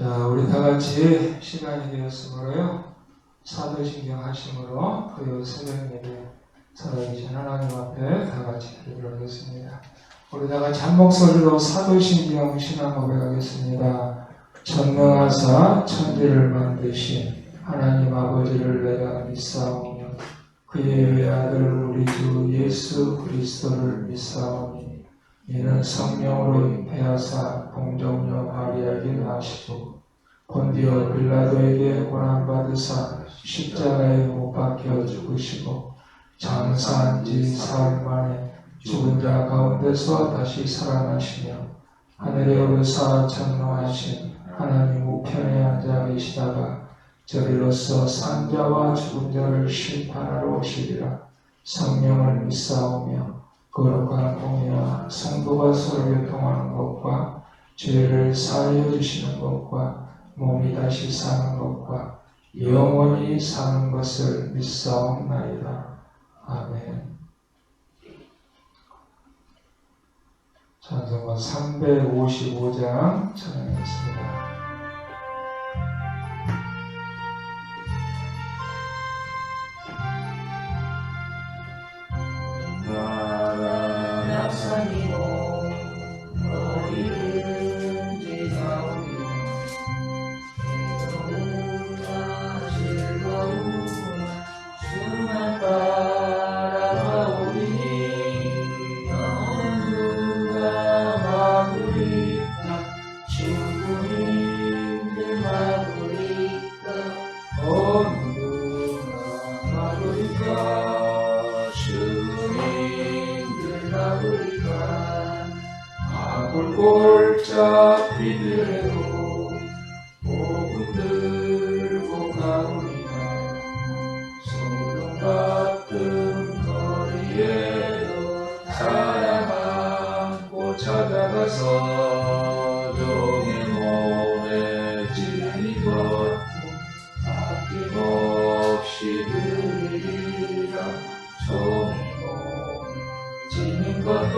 자, 우리 다 같이 시간이 되었으므로요. 사도신경 하심으로 토요 새벽 예배 살아계신 하나님 앞에 다 같이 기도를 하겠습니다. 우리 다 같이 한 목소리로 사도신경 신앙 고백하겠습니다. 전능하사 천지를 만드신 하나님 아버지를 내가 믿사오며 그의 외아들 우리 주 예수 그리스도를 믿사오니 이는 성령으로 잉태하사 동정녀 마리아에게 나시고 본디오 빌라도에게 고난받으사 십자가에 못 박혀 죽으시고 장사한 지 사흘 만에 죽은 자 가운데서 다시 살아나시며 하늘에 오르사 전능하신 하나님 우편에 앉아 계시다가 저리로서 산자와 죽은 자를 심판하러 오시리라. 성령을 믿사오며 거룩한 공의와 성도가 서로 교통하는 것과 죄를 사하여 주시는 것과 몸이 다시 사는 것과 영원히 사는 것을 믿사옵나이다. 아멘. 찬송가 355장 찬양하겠습니다. 골짝 비들에도 복음 들고 가오리나 소동 같은 거리에도 사람 안고 찾아가서 종의 몸에 찔린 것 아낌없이 드리라. 종의 몸에 찔린 것도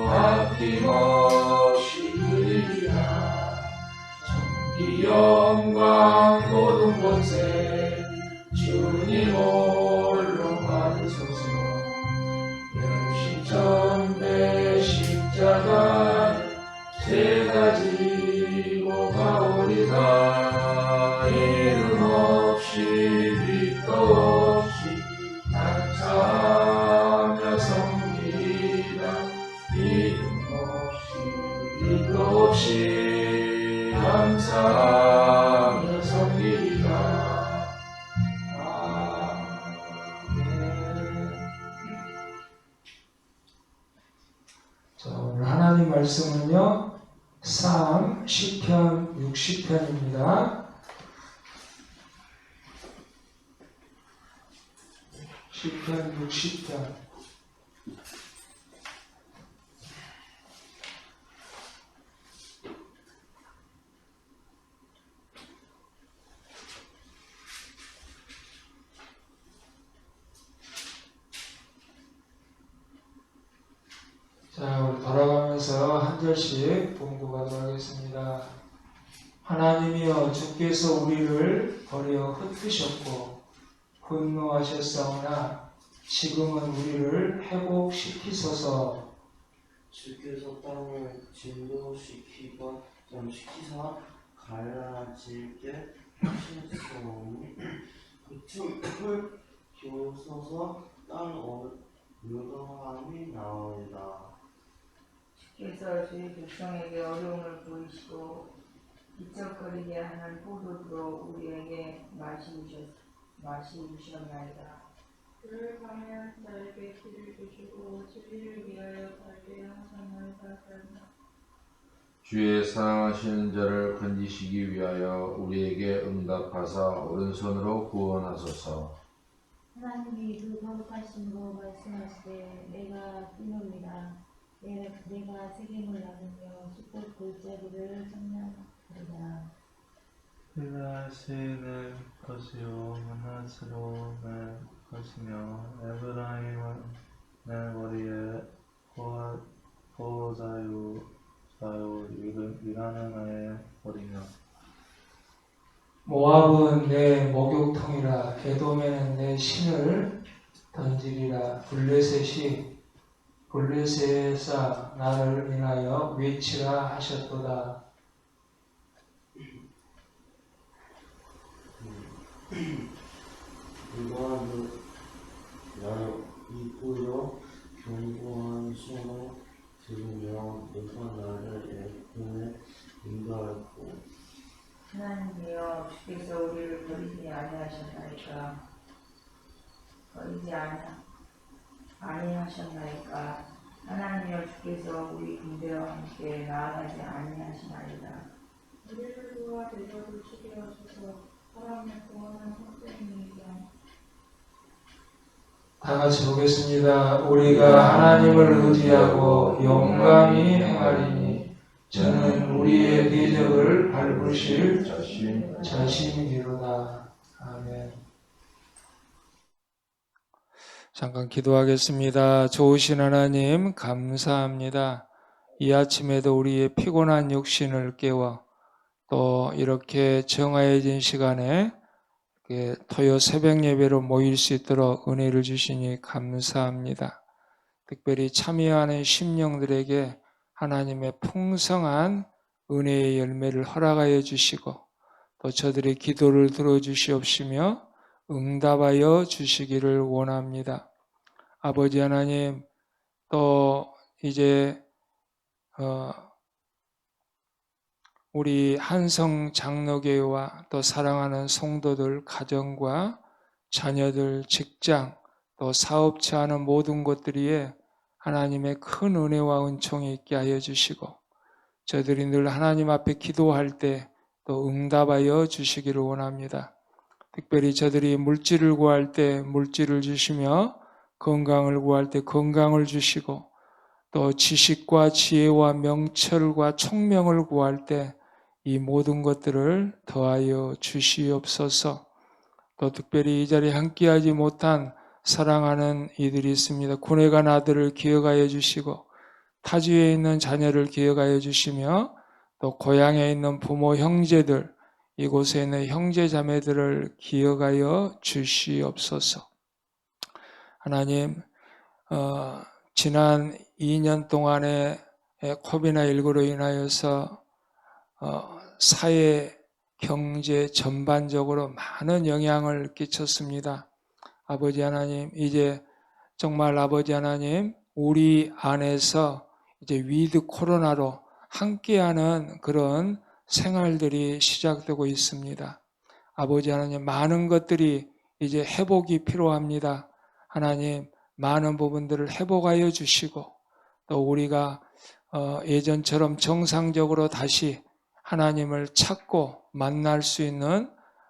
아낌없이 드리라. 전기 영광 모든 곳에 주님 홀로 받으소서. 열십전대 십자가 제가 지고 가오리다. 이름 없이 빛도 없이 감사하며 섬기리라. 이름 없이 빛도 없이 감사하며 섬기리라. 아멘. 자, 오늘 하나님 말씀은요, 쌈 10편 60편입니다. 10편 60편. 자, 우리 돌아가면서 한 절씩 봉독하도록 하겠습니다. 하나님이여, 주께서 우리를 버려 흩으셨고 분노하셨사오나 지금은 우리를 회복시키소서. 주께서 땅을 진도시키사 갈라질게 하셨사오니 그 틈을 비우소서. 땅 무덤함이 나오리다. 주께서 주의 백성에게 어려움을 보이시고 기척거리게 하는 포도주로 우리에게 마시우셨나이다. 그를 가면 자에게 길을 주시고 주의를 위하여 자에게 항상 살살다. 주의 사랑하시는 자를 건지시기 위하여 우리에게 응답하사 오른손으로 구원하소서. 하나님이 그 거룩하심으로 말씀하시되 내가 뛰놀리라. 내가 세겜을 나누며 수꽃 골짜기를 청량하리라. 빌라시 내 것이요 문하스로 내 것이며 에브라임은 내 머리에 보호자요 사요 일하는 아의 어리며 모압은 내 목욕통이라 에돔에는 내 신을 던지리라. 블레셋아 나를 인하여 외치라 하셨도다. 누가 나를 이끌어 견고한 손을 들으며 누가 나를 애품에 인도하고 하나님이여 주께서 우리를 버리지 아니하셨나이까. 하나님이여 주께서 우리 군대와 함께 나아가지 아니하시나이다. 우리를 도와 대적을 치게 하셔서 사람의 구원한 성령이니이다. 다 같이 보겠습니다. 우리가 하나님을 의지하고 용감히 행하리니 저는 우리의 대적을 밟으실 자신이로다. 아멘. 잠깐 기도하겠습니다. 좋으신 하나님 감사합니다. 이 아침에도 우리의 피곤한 육신을 깨워 또 이렇게 정하여진 시간에 토요 새벽 예배로 모일 수 있도록 은혜를 주시니 감사합니다. 특별히 참여하는 심령들에게 하나님의 풍성한 은혜의 열매를 허락하여 주시고 또 저들의 기도를 들어주시옵시며 응답하여 주시기를 원합니다. 아버지 하나님, 또 이제 우리 한성 장로교회와 또 사랑하는 성도들, 가정과 자녀들, 직장, 또 사업체 하는 모든 것들이 하나님의 큰 은혜와 은총이 있게 하여 주시고 저들이 늘 하나님 앞에 기도할 때 또 응답하여 주시기를 원합니다. 특별히 저들이 물질을 구할 때 물질을 주시며 건강을 구할 때 건강을 주시고 또 지식과 지혜와 명철과 총명을 구할 때 이 모든 것들을 더하여 주시옵소서. 또 특별히 이 자리에 함께하지 못한 사랑하는 이들이 있습니다. 군에 간 아들을 기억하여 주시고 타지에 있는 자녀를 기억하여 주시며 또 고향에 있는 부모 형제들, 이곳에 있는 형제 자매들을 기억하여 주시옵소서. 하나님, 지난 2년 동안의 코비드-19로 인하여서 사회, 경제 전반적으로 많은 영향을 끼쳤습니다. 아버지 하나님, 이제 정말 아버지 하나님, 우리 안에서 이제 위드 코로나로 함께하는 그런 생활들이 시작되고 있습니다. 아버지 하나님, 많은 것들이 이제 회복이 필요합니다. 하나님, 많은 부분들을 회복하여 주시고 또 우리가 예전처럼 정상적으로 다시 하나님을 찾고 만날 수 있는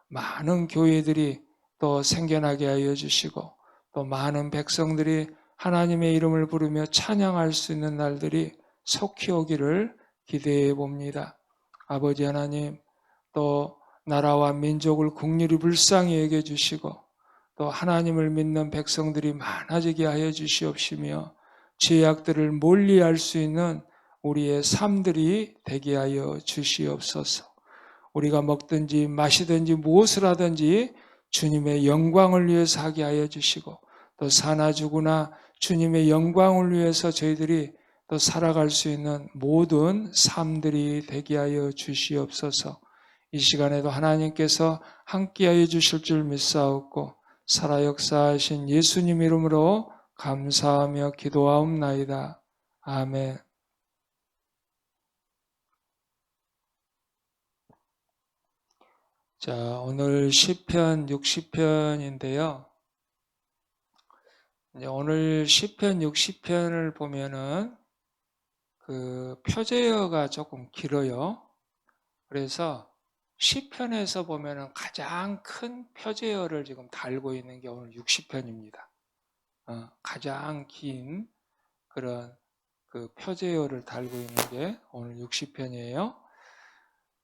많은 교회들이 또 생겨나게 하여 주시고 또 많은 백성들이 하나님의 이름을 부르며 찬양할 수 있는 날들이 속히 오기를 기대해 봅니다. 아버지 하나님, 또 나라와 민족을 긍휼히 불쌍히 여겨 주시고 또 하나님을 믿는 백성들이 많아지게 하여 주시옵시며 죄악들을 멀리할 수 있는 우리의 삶들이 되게 하여 주시옵소서. 우리가 먹든지 마시든지 무엇을 하든지 주님의 영광을 위해서 하게 하여 주시고 또 사나 죽으나 주님의 영광을 위해서 저희들이 또 살아갈 수 있는 모든 삶들이 되게 하여 주시옵소서. 이 시간에도 하나님께서 함께하여 주실 줄 믿사옵고 살아 역사하신 예수님 이름으로 감사하며 기도하옵나이다. 아멘. 자, 오늘 시편 60편인데요. 오늘 시편 60편을 보면은 그 표제어가 조금 길어요. 그래서 시편에서 보면은 가장 큰 표제어를 지금 달고 있는 게 오늘 60편입니다. 가장 긴 그런 그 표제어를 달고 있는 게 오늘 60편이에요.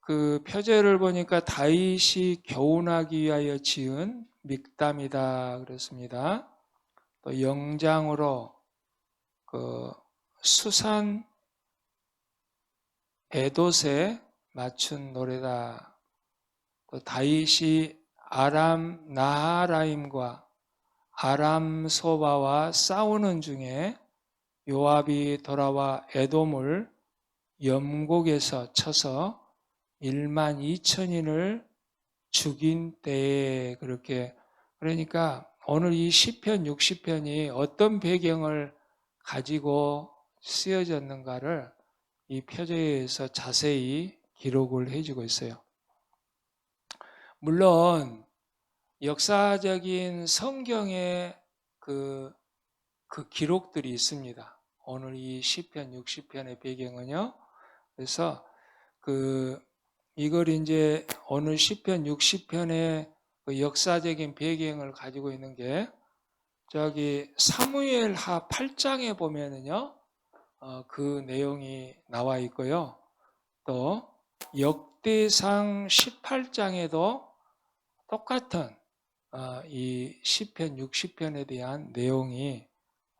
그 표제를 보니까 다윗이 교훈하기 위하여 지은 믹담이다 그랬습니다. 또 영장으로 그 수산 에돗에 맞춘 노래다. 또 다윗이 아람 나하라임과 아람 소바와 싸우는 중에 요압이 돌아와 에돔을 염곡에서 쳐서 1만 2천인을 죽인 때에 그렇게 그러니까 오늘 이 시편 60편이 어떤 배경을 가지고 쓰여졌는가를 이 표제에서 자세히 기록을 해주고 있어요. 물론 역사적인 성경의 그 기록들이 있습니다. 오늘 이 시편 60편의 배경은요. 그래서 이걸 이제 오늘 시편 60편의 그 역사적인 배경을 가지고 있는 게 저기 사무엘하 8장에 보면은요. 그 내용이 나와 있고요. 또 역대상 18장에도 똑같은 이 시편 60편에 대한 내용이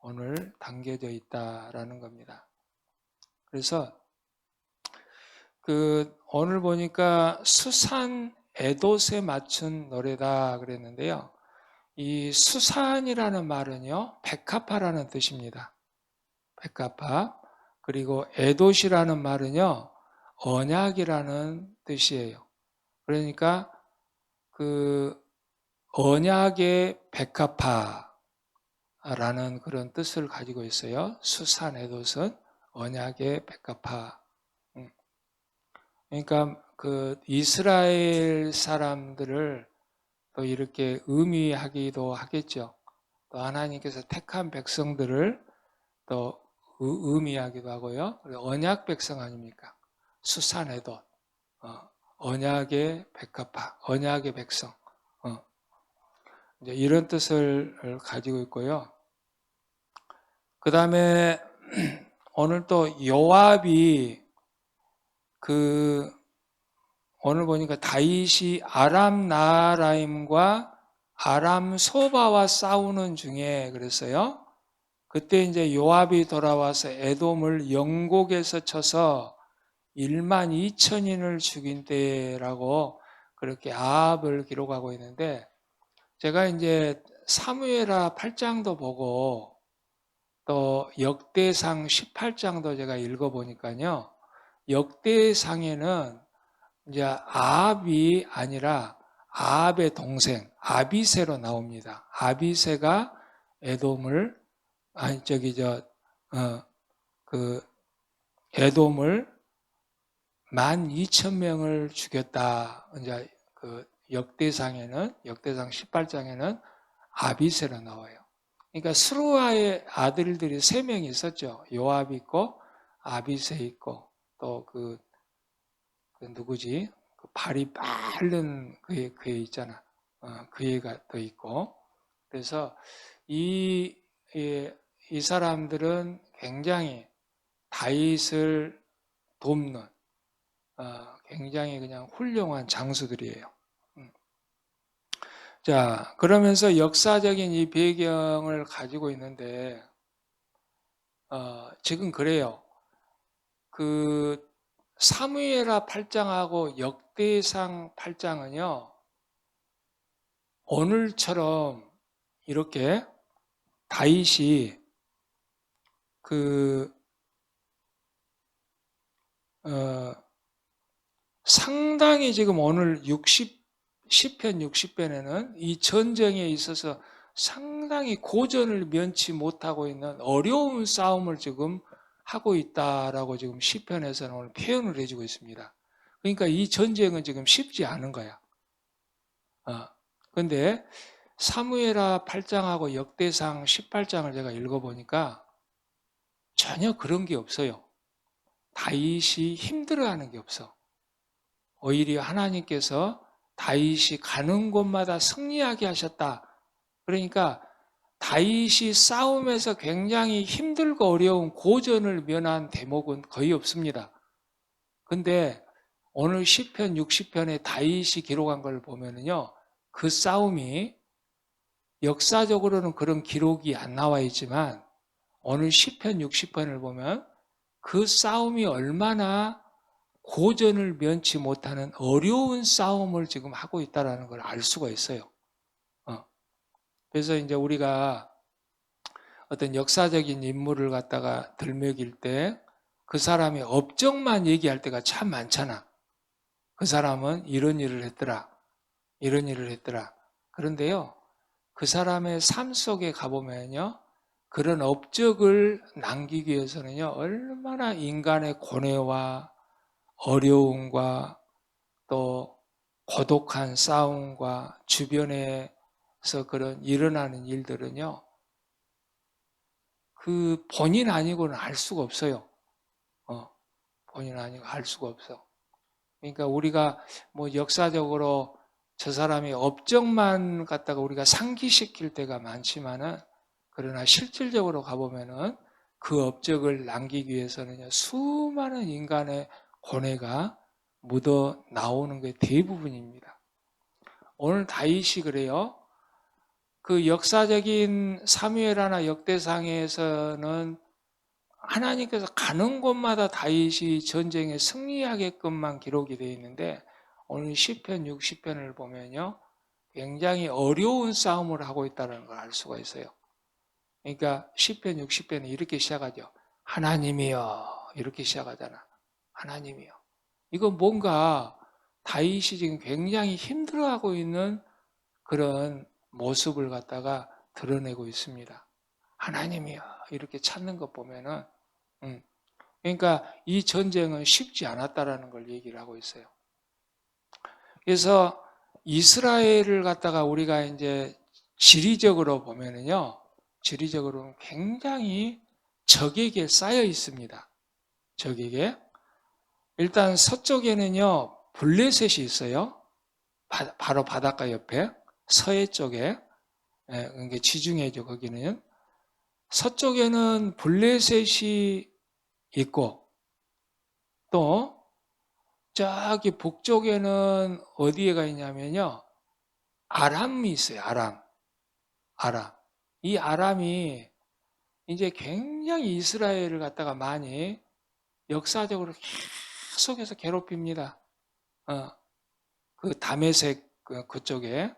오늘 담겨져 있다라는 겁니다. 그래서 오늘 보니까 수산 에돗에 맞춘 노래다 그랬는데요. 이 수산이라는 말은요, 백합화라는 뜻입니다. 백합화. 그리고 에돗이라는 말은요, 언약이라는 뜻이에요. 그러니까 언약의 백합화라는 그런 뜻을 가지고 있어요. 수산 에돗은 언약의 백합화. 그러니까 이스라엘 사람들을 또 이렇게 의미하기도 하겠죠. 또 하나님께서 택한 백성들을 또 의미하기도 하고요. 언약 백성 아닙니까? 수산 에돗. 언약의 백합화, 언약의 백성. 이제 이런 뜻을 가지고 있고요. 그 다음에 오늘 또 요압이 오늘 보니까 다윗이 아람 나하라임과 아람 소바와 싸우는 중에 그랬어요. 그때 이제 요압이 돌아와서 에돔을 영곡에서 쳐서 1만 2천인을 죽인 때라고 그렇게 아합을 기록하고 있는데 제가 이제 사무엘하 8장도 보고 또 역대상 18장도 제가 읽어보니까요. 역대상에는 이제 아합이 아니라 아합의 동생 아비새로 나옵니다. 아비새가 에돔을 에돔을 12,000명을 죽였다. 이제 역대상 18장에는 아비새로 나와요. 그러니까 스루아의 아들들이 3명이 있었죠. 요압이 있고 아비새 있고 또 누구지? 발이 빠른 그 애 있잖아. 그 애가 또 있고. 그래서 이 사람들은 굉장히 다윗을 돕는 굉장히 그냥 훌륭한 장수들이에요. 자, 그러면서 역사적인 이 배경을 가지고 있는데 지금 그래요. 사무엘하 8장하고 역대상 8장은요. 오늘처럼 이렇게 다윗이 상당히 지금 오늘 시편 60편에는 이 전쟁에 있어서 상당히 고전을 면치 못하고 있는 어려운 싸움을 지금 하고 있다라고 지금 시편에서는 오늘 표현을 해주고 있습니다. 그러니까 이 전쟁은 지금 쉽지 않은 거야. 그런데 사무엘하 8장하고 역대상 18장을 제가 읽어보니까 전혀 그런 게 없어요. 다윗이 힘들어하는 게 없어. 오히려 하나님께서 다윗이 가는 곳마다 승리하게 하셨다. 그러니까 다윗이 싸움에서 굉장히 힘들고 어려운 고전을 면한 대목은 거의 없습니다. 근데 오늘 시편 60편에 다윗이 기록한 걸 보면은요, 그 싸움이 역사적으로는 그런 기록이 안 나와 있지만 오늘 시편 60편을 보면 그 싸움이 얼마나 고전을 면치 못하는 어려운 싸움을 지금 하고 있다는 걸 알 수가 있어요. 그래서 이제 우리가 어떤 역사적인 인물을 갖다가 들먹일 때 그 사람의 업적만 얘기할 때가 참 많잖아. 그 사람은 이런 일을 했더라. 이런 일을 했더라. 그런데요, 그 사람의 삶 속에 가보면요, 그런 업적을 남기기 위해서는요, 얼마나 인간의 고뇌와 어려움과 또 고독한 싸움과 주변에서 그런 일어나는 일들은요, 그 본인 아니고는 알 수가 없어요. 본인 아니고 알 수가 없어. 그러니까 우리가 뭐 역사적으로 저 사람의 업적만 갖다가 우리가 상기시킬 때가 많지만은, 그러나 실질적으로 가보면은 그 업적을 남기기 위해서는 수많은 인간의 고뇌가 묻어 나오는 게 대부분입니다. 오늘 다윗이 그래요. 그 역사적인 사무엘하나 역대상에서는 하나님께서 가는 곳마다 다윗이 전쟁에 승리하게끔만 기록이 되어 있는데, 오늘 시편 60편을 보면요, 굉장히 어려운 싸움을 하고 있다는 걸 알 수가 있어요. 그러니까 시편 60편은 이렇게 시작하죠. 하나님이여, 이렇게 시작하잖아. 하나님이여. 이건 뭔가 다윗이 지금 굉장히 힘들어하고 있는 그런 모습을 갖다가 드러내고 있습니다. 하나님이여, 이렇게 찾는 것 보면은, 그러니까 이 전쟁은 쉽지 않았다라는 걸 얘기를 하고 있어요. 그래서 이스라엘을 갖다가 우리가 이제 지리적으로 보면은요, 지리적으로는 굉장히 적에게 쌓여 있습니다. 적에게. 일단 서쪽에는요, 블레셋이 있어요. 바로 바닷가 옆에, 서해 쪽에. 그게 지중해죠, 거기는. 서쪽에는 블레셋이 있고, 또 저기 북쪽에는 어디에가 있냐면요, 아람이 있어요. 아람. 이 아람이 이제 굉장히 이스라엘을 갖다가 많이 역사적으로 계속해서 괴롭힙니다. 그 다메섹 그쪽에.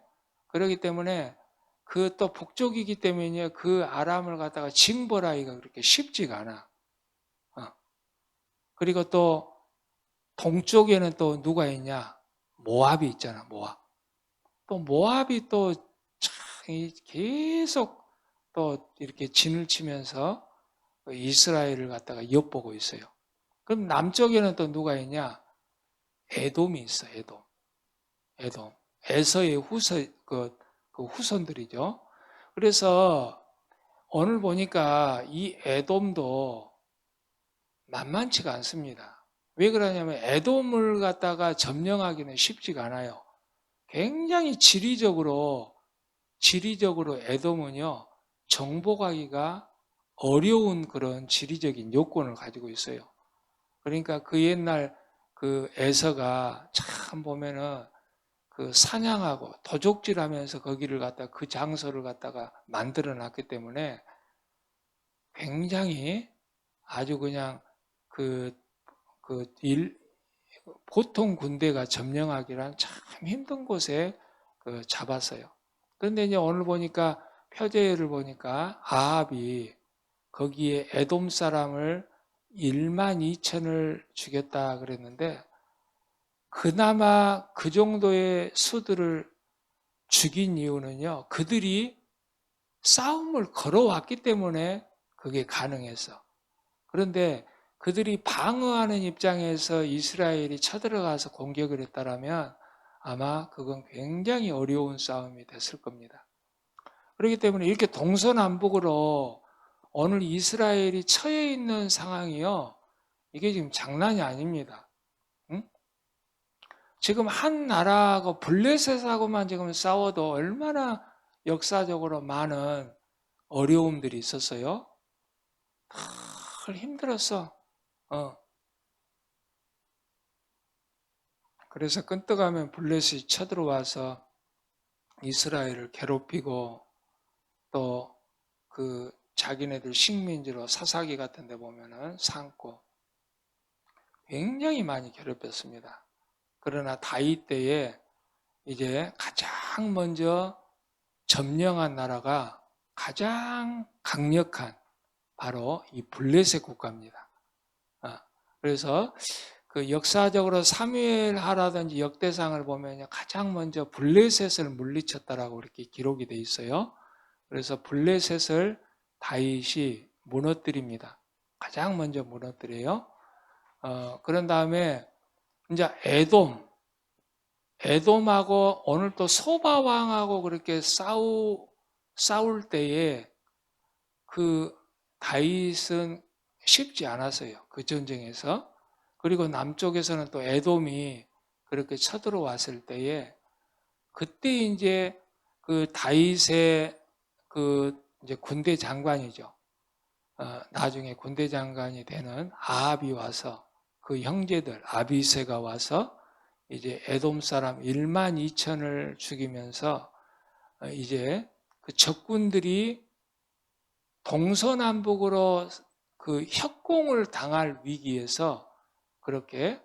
그렇기 때문에 그 또 북쪽이기 때문에 그 아람을 갖다가 징벌하기가 그렇게 쉽지가 않아. 그리고 또 동쪽에는 또 누가 있냐? 모압이 있잖아, 모압. 또 모압이 또 계속 또 이렇게 진을 치면서 이스라엘을 갖다가 엿보고 있어요. 그럼 남쪽에는 또 누가 있냐? 에돔이 있어, 에돔. 에서의 후손들이죠. 그래서 오늘 보니까 이 에돔도 만만치가 않습니다. 왜 그러냐면 에돔을 갖다가 점령하기는 쉽지가 않아요. 굉장히 지리적으로 에돔은요, 정복하기가 어려운 그런 지리적인 요건을 가지고 있어요. 그러니까 그 옛날 그 에서가 참 보면은 그 사냥하고 도적질하면서 거기를 갖다 그 장소를 갖다가 만들어 놨기 때문에 굉장히 아주 그냥 보통 군대가 점령하기란 참 힘든 곳에 잡았어요. 그런데 이제 오늘 보니까 표제를 보니까 아합이 거기에 에돔 사람을 1만 2천을 죽였다 그랬는데, 그나마 그 정도의 수들을 죽인 이유는요, 그들이 싸움을 걸어왔기 때문에 그게 가능했어. 그런데 그들이 방어하는 입장에서 이스라엘이 쳐들어가서 공격을 했다라면 아마 그건 굉장히 어려운 싸움이 됐을 겁니다. 그렇기 때문에 이렇게 동서남북으로 오늘 이스라엘이 처해 있는 상황이요, 이게 지금 장난이 아닙니다. 응? 지금 한 나라하고 블레셋하고만 지금 싸워도 얼마나 역사적으로 많은 어려움들이 있었어요. 늘 힘들었어. 그래서 끈떡하면 블레셋이 쳐들어와서 이스라엘을 괴롭히고, 또 그 자기네들 식민지로 사사기 같은 데 보면은 삼고, 굉장히 많이 괴롭혔습니다. 그러나 다윗 때에 이제 가장 먼저 점령한 나라가 가장 강력한 바로 이 블레셋 국가입니다. 그래서 그 역사적으로 사무엘하라든지 역대상을 보면 가장 먼저 블레셋을 물리쳤다라고 이렇게 기록이 돼 있어요. 그래서 블레셋을 다윗이 무너뜨립니다. 가장 먼저 무너뜨려요. 그런 다음에 이제 에돔하고 오늘 또 소바 왕하고 그렇게 싸울 때에 그 다윗은 쉽지 않았어요. 그 전쟁에서. 그리고 남쪽에서는 또 에돔이 그렇게 쳐들어왔을 때에 그때 이제 그 다윗의 그 이제 군대 장관이죠. 나중에 군대 장관이 되는 아합이 와서 그 형제들 아비새가 와서 이제 에돔 사람 1만 2천을 죽이면서 이제 그 적군들이 동서남북으로 그 협공을 당할 위기에서 그렇게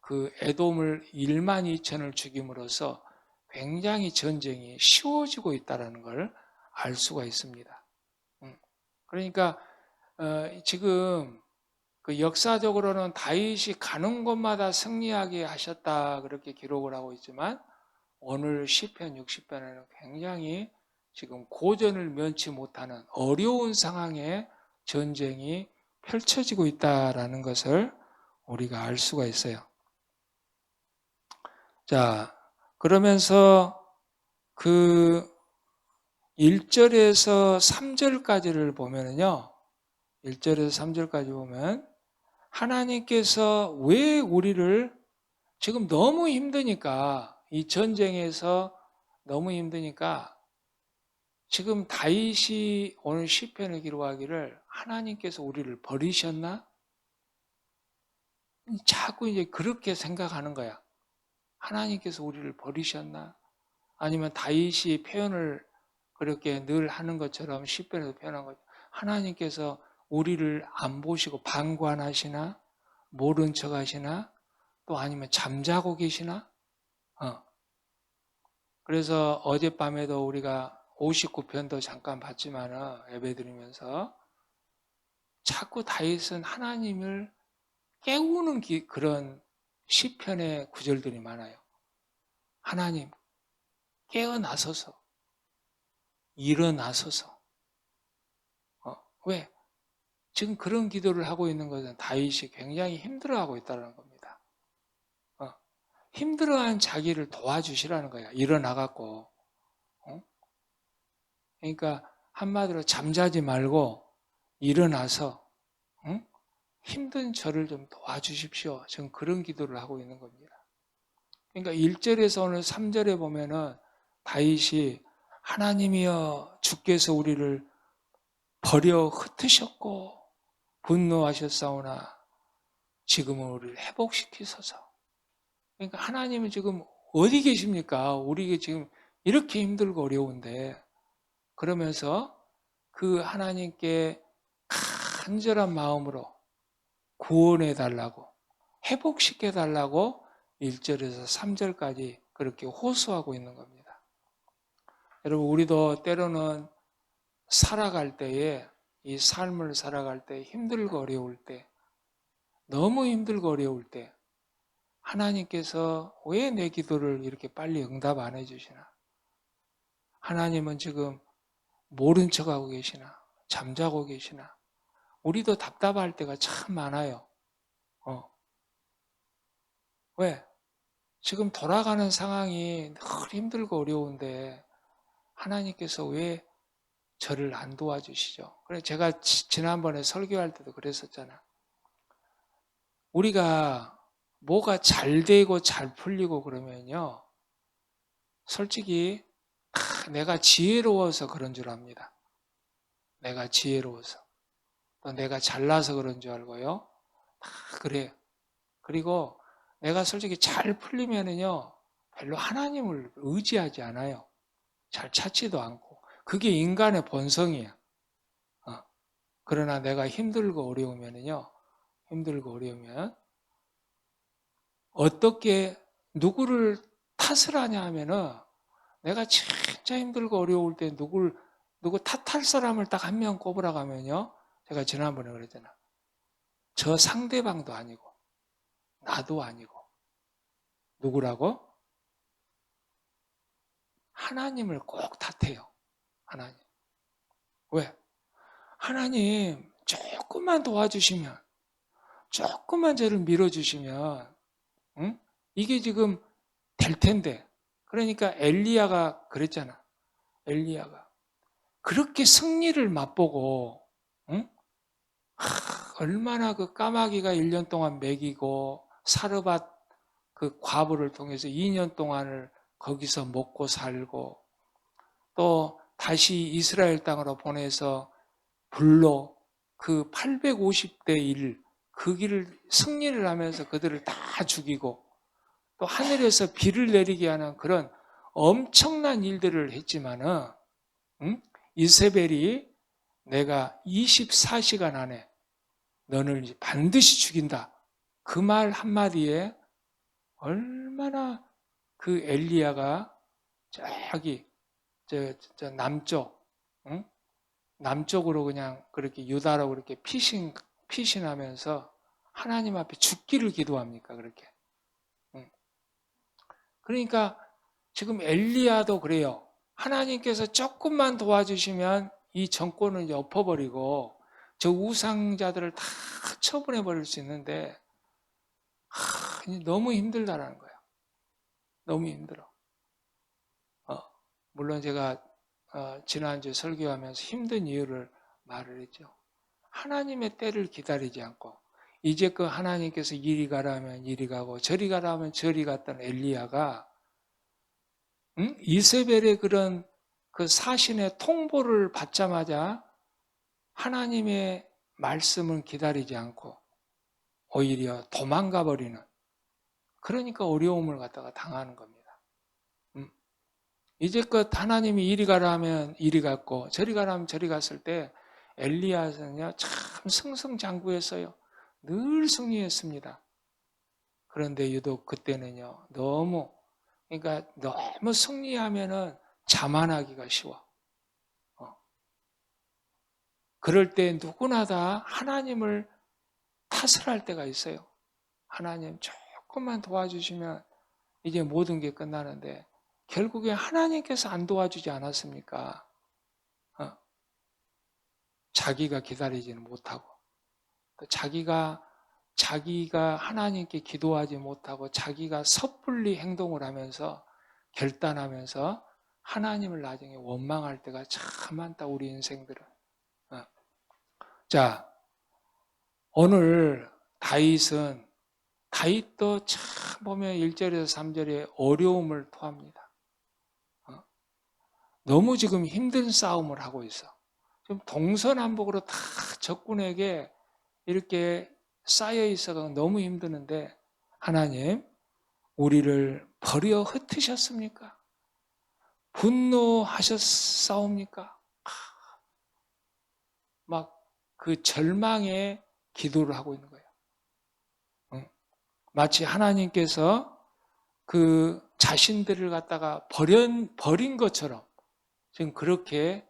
그 에돔을 1만 2천을 죽임으로써 굉장히 전쟁이 쉬워지고 있다는 걸 알 수가 있습니다. 그러니까 지금 그 역사적으로는 다윗이 가는 곳마다 승리하게 하셨다 그렇게 기록을 하고 있지만 오늘 시편 60편에는 굉장히 지금 고전을 면치 못하는 어려운 상황에 전쟁이 펼쳐지고 있다라는 것을 우리가 알 수가 있어요. 자, 그러면서 그 1절에서 3절까지를 보면은요, 1절에서 3절까지 보면 하나님께서 왜 우리를 지금 너무 힘드니까 이 전쟁에서 너무 힘드니까 지금 다윗이 오늘 시편을 기록하기를 하나님께서 우리를 버리셨나? 자꾸 이제 그렇게 생각하는 거야. 하나님께서 우리를 버리셨나? 아니면 다윗이 표현을 그렇게 늘 하는 것처럼 시편에서 표현한 것처럼 하나님께서 우리를 안 보시고 방관하시나? 모른 척 하시나? 또 아니면 잠자고 계시나? 그래서 어젯밤에도 우리가 59편도 잠깐 봤지만 예배드리면서 자꾸 다윗은 하나님을 깨우는 그런 시편의 구절들이 많아요. 하나님 깨어나소서, 일어나소서. 왜? 지금 그런 기도를 하고 있는 것은 다윗이 굉장히 힘들어하고 있다는 겁니다. 힘들어한 자기를 도와주시라는 거야. 일어나갖고. 그러니까 한마디로 잠자지 말고 일어나서 힘든 저를 좀 도와주십시오. 지금 그런 기도를 하고 있는 겁니다. 그러니까 1절에서 오늘 3절에 보면은 다윗이 하나님이여 주께서 우리를 버려 흩으셨고 분노하셨사오나 지금은 우리를 회복시키소서. 그러니까 하나님은 지금 어디 계십니까? 우리가 지금 이렇게 힘들고 어려운데 그러면서 그 하나님께 간절한 마음으로 구원해 달라고 회복시켜 달라고 1절에서 3절까지 그렇게 호소하고 있는 겁니다. 여러분 우리도 때로는 살아갈 때에 이 삶을 살아갈 때 힘들고 어려울 때 너무 힘들고 어려울 때 하나님께서 왜 내 기도를 이렇게 빨리 응답 안 해주시나? 하나님은 지금 모른 척하고 계시나? 잠자고 계시나? 우리도 답답할 때가 참 많아요. 왜? 지금 돌아가는 상황이 늘 힘들고 어려운데 하나님께서 왜 저를 안 도와주시죠? 그래 제가 지난번에 설교할 때도 그랬었잖아. 우리가 뭐가 잘 되고 잘 풀리고 그러면요, 솔직히 내가 지혜로워서 그런 줄 압니다. 내가 지혜로워서. 또 내가 잘나서 그런 줄 알고요. 그래요. 그리고 내가 솔직히 잘 풀리면은요, 별로 하나님을 의지하지 않아요. 잘 찾지도 않고. 그게 인간의 본성이야. 그러나 내가 힘들고 어려우면은요, 힘들고 어려우면 어떻게 누구를 탓을 하냐 하면은 내가 진짜 힘들고 어려울 때 누구 탓할 사람을 딱 한 명 꼽으라고 하면요. 제가 지난번에 그랬잖아. 저 상대방도 아니고 나도 아니고 누구라고? 하나님을 꼭 탓해요. 하나님. 왜? 하나님 조금만 도와주시면 조금만 저를 밀어주시면 응? 이게 지금 될 텐데. 그러니까 엘리야가 그랬잖아. 엘리야가 그렇게 승리를 맛보고 응? 얼마나 그 까마귀가 1년 동안 먹이고 사르밧 그 과부를 통해서 2년 동안을 거기서 먹고 살고 또 다시 이스라엘 땅으로 보내서 불로 그 850대 1 그 길을 승리를 하면서 그들을 다 죽이고 또 하늘에서 비를 내리게 하는 그런 엄청난 일들을 했지만은 이세벨이 내가 24시간 안에 너를 반드시 죽인다. 그 말 한마디에 얼마나 그 엘리야가 저기 저 남쪽 남쪽으로 그냥 그렇게 유다로 그렇게 피신하면서 하나님 앞에 죽기를 기도합니까? 그렇게. 그러니까 지금 엘리야도 그래요. 하나님께서 조금만 도와주시면 이 정권을 엎어버리고 저 우상자들을 다 처분해 버릴 수 있는데 너무 힘들다라는 거예요. 너무 힘들어. 물론 제가 지난주에 설교하면서 힘든 이유를 말을 했죠. 하나님의 때를 기다리지 않고 이제 그 하나님께서 이리 가라 하면 이리 가고 저리 가라 하면 저리 갔던 엘리야가 이세벨의 그런 그 사신의 통보를 받자마자 하나님의 말씀을 기다리지 않고 오히려 도망가 버리는 그러니까 어려움을 갖다가 당하는 겁니다. 이제껏 하나님이 이리 가라 하면 이리 갔고 저리 가라 하면 저리 갔을 때 엘리야는요 참 승승장구했어요. 늘 승리했습니다. 그런데 유독 그때는요 너무 승리하면은 자만하기가 쉬워. 그럴 때 누구나 다 하나님을 탓을 할 때가 있어요. 하나님 조금만 도와주시면 이제 모든 게 끝나는데 결국에 하나님께서 안 도와주지 않았습니까? 자기가 기다리지는 못하고 또 자기가 하나님께 기도하지 못하고 자기가 섣불리 행동을 하면서 결단하면서 하나님을 나중에 원망할 때가 참 많다 우리 인생들은. 자, 오늘 다윗도 참 보면 1절에서 3절에 어려움을 토합니다. 너무 지금 힘든 싸움을 하고 있어. 지금 동서남북으로 다 적군에게 이렇게 쌓여 있어서 너무 힘드는데 하나님 우리를 버려 흩으셨습니까? 분노하셨사옵니까? 막 그 절망의 기도를 하고 있는 거예요. 마치 하나님께서 그 자신들을 갖다가 버린 것처럼 지금 그렇게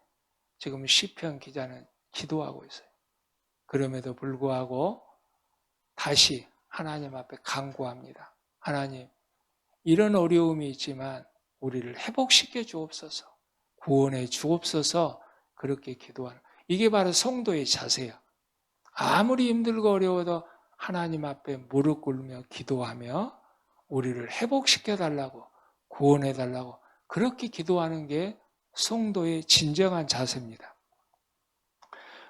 지금 시편 기자는 기도하고 있어요. 그럼에도 불구하고 다시 하나님 앞에 간구합니다. 하나님, 이런 어려움이 있지만 우리를 회복시켜 주옵소서, 구원해 주옵소서 그렇게 기도하는 이게 바로 성도의 자세야. 아무리 힘들고 어려워도 하나님 앞에 무릎 꿇으며 기도하며 우리를 회복시켜 달라고 구원해 달라고 그렇게 기도하는 게 성도의 진정한 자세입니다.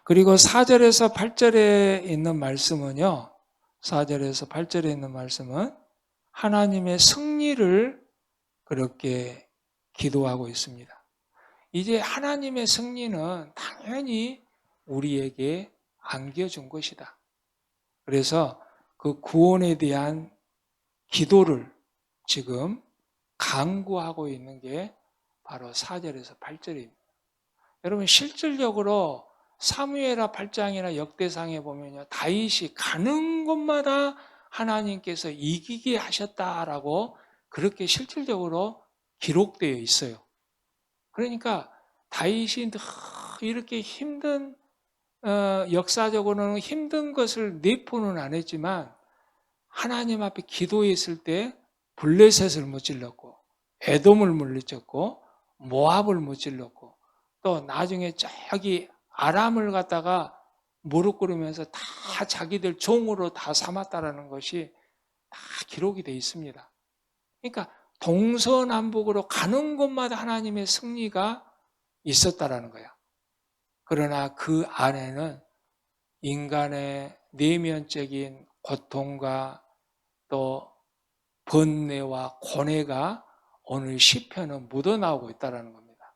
그리고 4절에서 8절에 있는 말씀은요. 4절에서 8절에 있는 말씀은 하나님의 승리를 그렇게 기도하고 있습니다. 이제 하나님의 승리는 당연히 우리에게 안겨준 것이다. 그래서 그 구원에 대한 기도를 지금 간구하고 있는 게 바로 4절에서 8절입니다. 여러분 실질적으로 사무엘하 8장이나 역대상에 보면요, 다윗이 가는 곳마다 하나님께서 이기게 하셨다라고 그렇게 실질적으로 기록되어 있어요. 그러니까 다윗이 늘 이렇게 힘든 역사적으로는 힘든 것을 내포는 안 했지만 하나님 앞에 기도했을 때 블레셋을 무찔렀고 에돔을 물리쳤고 모압을 무찔렀고 또 나중에 저기 아람을 갖다가 무릎 꿇으면서 다 자기들 종으로 다 삼았다라는 것이 다 기록이 되어 있습니다. 그러니까 동서남북으로 가는 곳마다 하나님의 승리가 있었다라는 거야. 그러나 그 안에는 인간의 내면적인 고통과 또 번뇌와 고뇌가 오늘 시편은 묻어나오고 있다는 겁니다.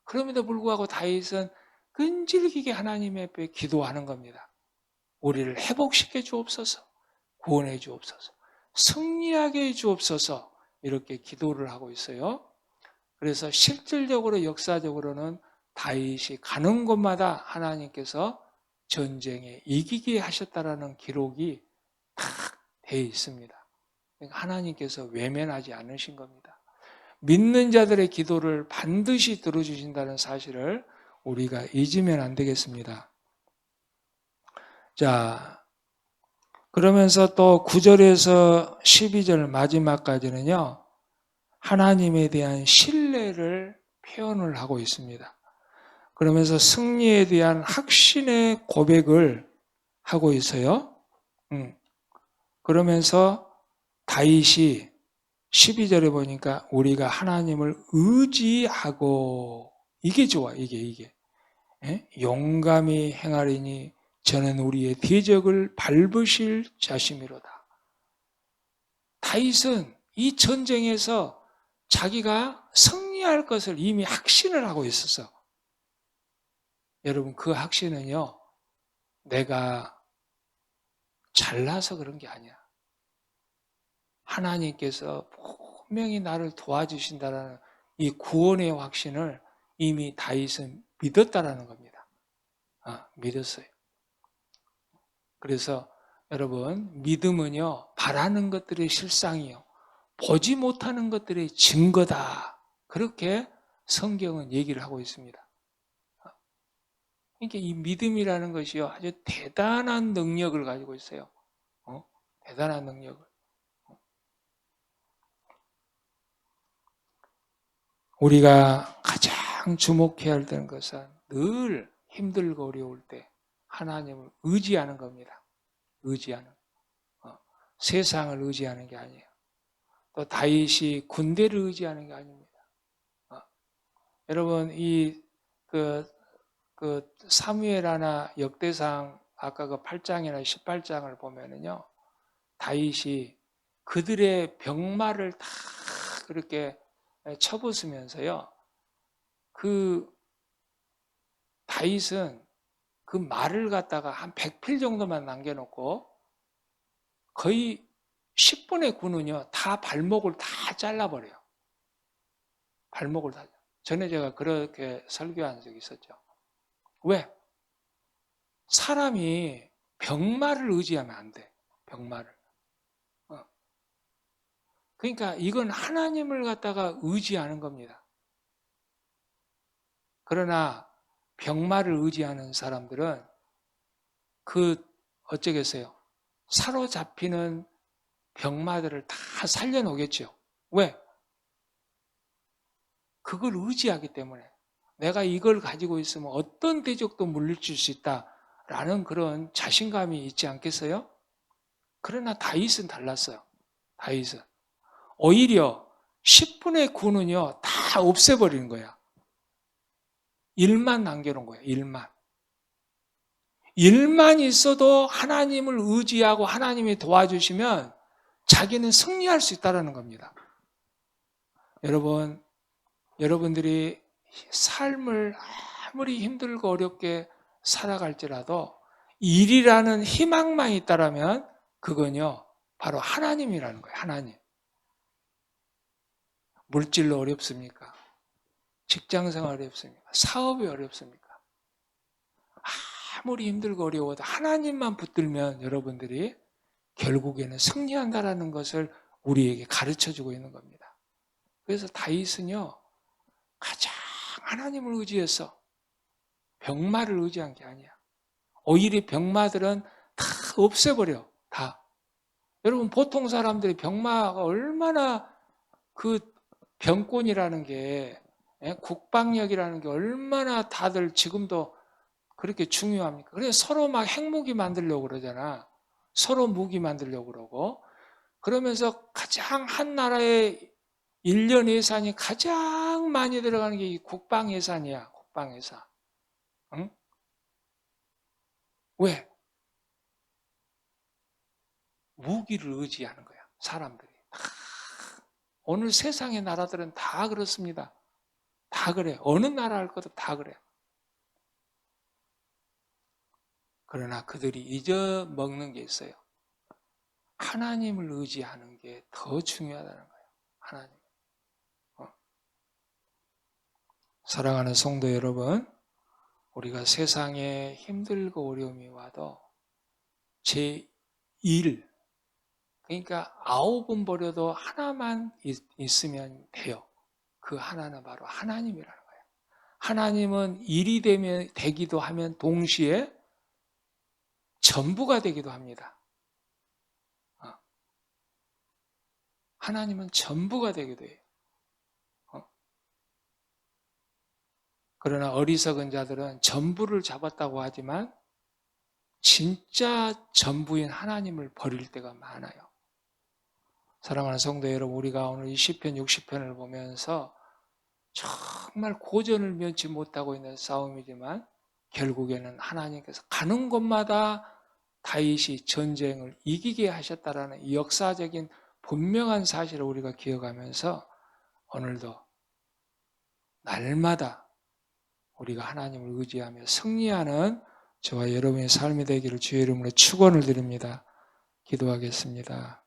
그럼에도 불구하고 다윗은 끈질기게 하나님 앞에 기도하는 겁니다. 우리를 회복시켜 주옵소서, 구원해 주옵소서, 승리하게 해 주옵소서 이렇게 기도를 하고 있어요. 그래서 실질적으로 역사적으로는 다윗이 가는 곳마다 하나님께서 전쟁에 이기게 하셨다라는 기록이 딱 되어 있습니다. 그러니까 하나님께서 외면하지 않으신 겁니다. 믿는 자들의 기도를 반드시 들어주신다는 사실을 우리가 잊으면 안 되겠습니다. 자, 그러면서 또 9절에서 12절 마지막까지는요, 하나님에 대한 신뢰를 표현을 하고 있습니다. 그러면서 승리에 대한 확신의 고백을 하고 있어요. 그러면서 다윗이 12절에 보니까 우리가 하나님을 의지하고 이게 좋아, 이게. 용감히 행하리니 저는 우리의 대적을 밟으실 자심이로다. 다윗은 이 전쟁에서 자기가 승리할 것을 이미 확신을 하고 있었어. 여러분, 그 확신은요, 내가 잘나서 그런 게 아니야. 하나님께서 분명히 나를 도와주신다는 이 구원의 확신을 이미 다윗은 믿었다라는 겁니다. 믿었어요. 그래서 여러분, 믿음은요, 바라는 것들의 실상이요, 보지 못하는 것들의 증거다. 그렇게 성경은 얘기를 하고 있습니다. 그러니까 이 믿음이라는 것이요, 아주 대단한 능력을 가지고 있어요. 대단한 능력을. 우리가 가장 주목해야 할 것은 늘 힘들고 어려울 때 하나님을 의지하는 겁니다. 의지하는. 세상을 의지하는 게 아니에요. 또 다윗이 군대를 의지하는 게 아닙니다. 여러분, 그 사무엘하나 역대상 아까 그 8장이나 18장을 보면은요, 다윗이 그들의 병마를 다 그렇게 쳐부수면서요, 그 다윗은 그 말을 갖다가 한 100필 정도만 남겨놓고 거의 10분의 9는요, 다 발목을 다 잘라버려요. 발목을 다. 전에 제가 그렇게 설교한 적이 있었죠. 왜? 사람이 병마를 의지하면 안 돼. 병마를. 그러니까 이건 하나님을 갖다가 의지하는 겁니다. 그러나 병마를 의지하는 사람들은 어쩌겠어요? 사로잡히는 병마들을 다 살려놓겠죠. 왜? 그걸 의지하기 때문에 내가 이걸 가지고 있으면 어떤 대적도 물리칠 수 있다라는 그런 자신감이 있지 않겠어요? 그러나 다윗은 달랐어요. 다윗은 오히려 10분의 9는요 다 없애버리는 거야. 1만 남겨놓은 거야. 1만 있어도 하나님을 의지하고 하나님이 도와주시면 자기는 승리할 수 있다는 겁니다. 여러분들이 삶을 아무리 힘들고 어렵게 살아갈지라도 일이라는 희망만 있다라면 그건요 바로 하나님이라는 거예요. 하나님. 물질로 어렵습니까? 직장생활 어렵습니까? 사업이 어렵습니까? 아무리 힘들고 어려워도 하나님만 붙들면 여러분들이 결국에는 승리한다라는 것을 우리에게 가르쳐주고 있는 겁니다. 그래서 다윗은요, 가장 하나님을 의지해서 병마를 의지한 게 아니야. 오히려 병마들은 다 없애버려. 다. 여러분 보통 사람들이 병마가 얼마나 그 병권이라는 게 국방력이라는 게 얼마나 다들 지금도 그렇게 중요합니까? 그래서 서로 막 핵무기 만들려고 그러잖아. 서로 무기 만들려고 그러고. 그러면서 가장 한 나라의 1년 예산이 가장 많이 들어가는 게 이 국방 예산이야. 국방 예산. 응? 왜? 무기를 의지하는 거야. 사람들이. 오늘 세상의 나라들은 다 그렇습니다. 다 그래. 어느 나라 할 것도 다 그래. 그러나 그들이 잊어먹는 게 있어요. 하나님을 의지하는 게 더 중요하다는 거예요. 하나님. 사랑하는 성도 여러분, 우리가 세상에 힘들고 어려움이 와도 제1, 그러니까 9은 버려도 하나만 있으면 돼요. 그 하나는 바로 하나님이라는 거예요. 하나님은 일이 되기도 하면 동시에 전부가 되기도 합니다. 하나님은 전부가 되기도 해요. 그러나 어리석은 자들은 전부를 잡았다고 하지만 진짜 전부인 하나님을 버릴 때가 많아요. 사랑하는 성도 여러분, 우리가 오늘 이 시편 60편을 보면서 정말 고전을 면치 못하고 있는 싸움이지만 결국에는 하나님께서 가는 곳마다 다윗이 전쟁을 이기게 하셨다라는 이 역사적인 분명한 사실을 우리가 기억하면서 오늘도 날마다 우리가 하나님을 의지하며 승리하는 저와 여러분의 삶이 되기를 주의 이름으로 축원을 드립니다. 기도하겠습니다.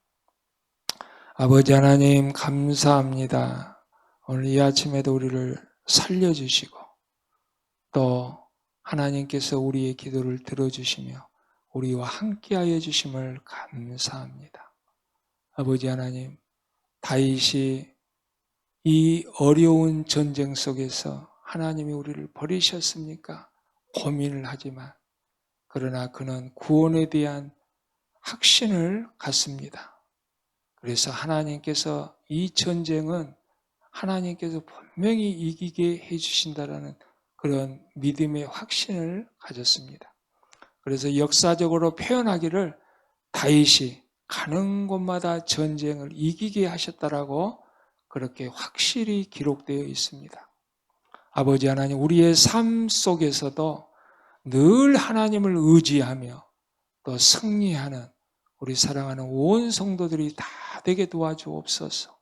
아버지 하나님 감사합니다. 오늘 이 아침에도 우리를 살려주시고 또 하나님께서 우리의 기도를 들어주시며 우리와 함께하여 주심을 감사합니다. 아버지 하나님, 다윗이 이 어려운 전쟁 속에서 하나님이 우리를 버리셨습니까? 고민을 하지만 그러나 그는 구원에 대한 확신을 갖습니다. 그래서 하나님께서 이 전쟁은 하나님께서 분명히 이기게 해주신다라는 그런 믿음의 확신을 가졌습니다. 그래서 역사적으로 표현하기를 다윗이 가는 곳마다 전쟁을 이기게 하셨다라고 그렇게 확실히 기록되어 있습니다. 아버지 하나님, 우리의 삶 속에서도 늘 하나님을 의지하며 또 승리하는 우리 사랑하는 온 성도들이 다 되게 도와주옵소서.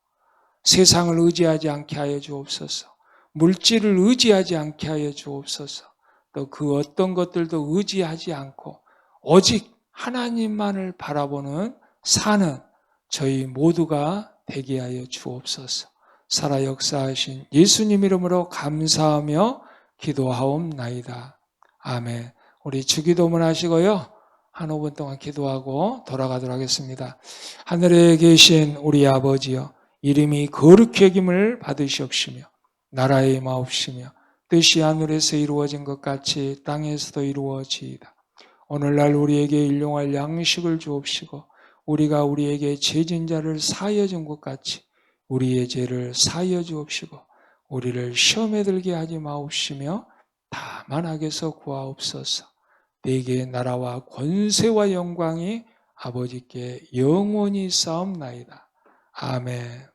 세상을 의지하지 않게 하여 주옵소서. 물질을 의지하지 않게 하여 주옵소서. 또 그 어떤 것들도 의지하지 않고 오직 하나님만을 바라보는 사는 저희 모두가 되게 하여 주옵소서. 살아 역사하신 예수님 이름으로 감사하며 기도하옵나이다. 아멘. 우리 주기도문 하시고요. 한 5분 동안 기도하고 돌아가도록 하겠습니다. 하늘에 계신 우리 아버지여, 이름이 거룩히 여김을 받으시옵시며 나라의 마옵시며 뜻이 하늘에서 이루어진 것 같이 땅에서도 이루어지이다. 오늘날 우리에게 일용할 양식을 주옵시고 우리가 우리에게 죄진 자를 사하여 준 것 같이 우리의 죄를 사하여 주옵시고 우리를 시험에 들게 하지 마옵시며 다만 악에서 구하옵소서. 내게 나라와 권세와 영광이 아버지께 영원히 싸움나이다. 아멘.